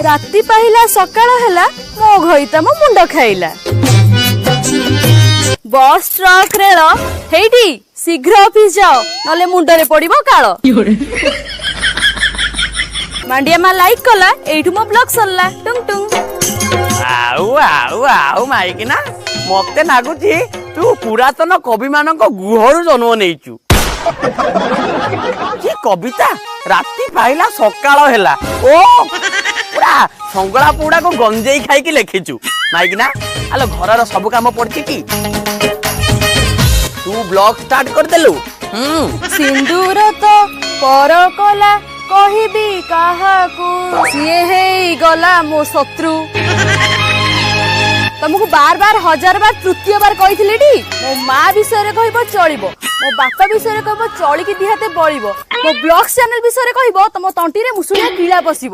राति पाहिला सकाळ हैला मो घइता मो मुंड खाइला बस ट्रक रेल हेठी शीघ्र ऑफिस जाओ नले मुंडरे पड़िबो काळ मांडिया मा लाइक कला एठु मो ब्लॉग सरला टुंग टुंग आउ आउ आउ माइकिना मते नागुची तू पुरातन कवि मानक गुहरु जन्म नेइचु की कविता राति पाइला सकाळ हैला ओ पूरा संगला पुड़ा को गंजेई खाई की लिखिचु माइकिना आलो घरर सब काम पड़ची की तू ब्लॉग स्टार्ट कर देलु सिंदूर तो पर कला कहिबी काहाकू सिए हेई गला मो शत्रु तुमको बार बार हजार बार तृतीय बार कही मो माँ विषय कहब चलो मो बापा विषय कहब चलिकी दिहाते बड़ो मो ब्लॉग चैनल विषय कहब तुम तंटी रे मुसुड़िया कीड़ा पशिब।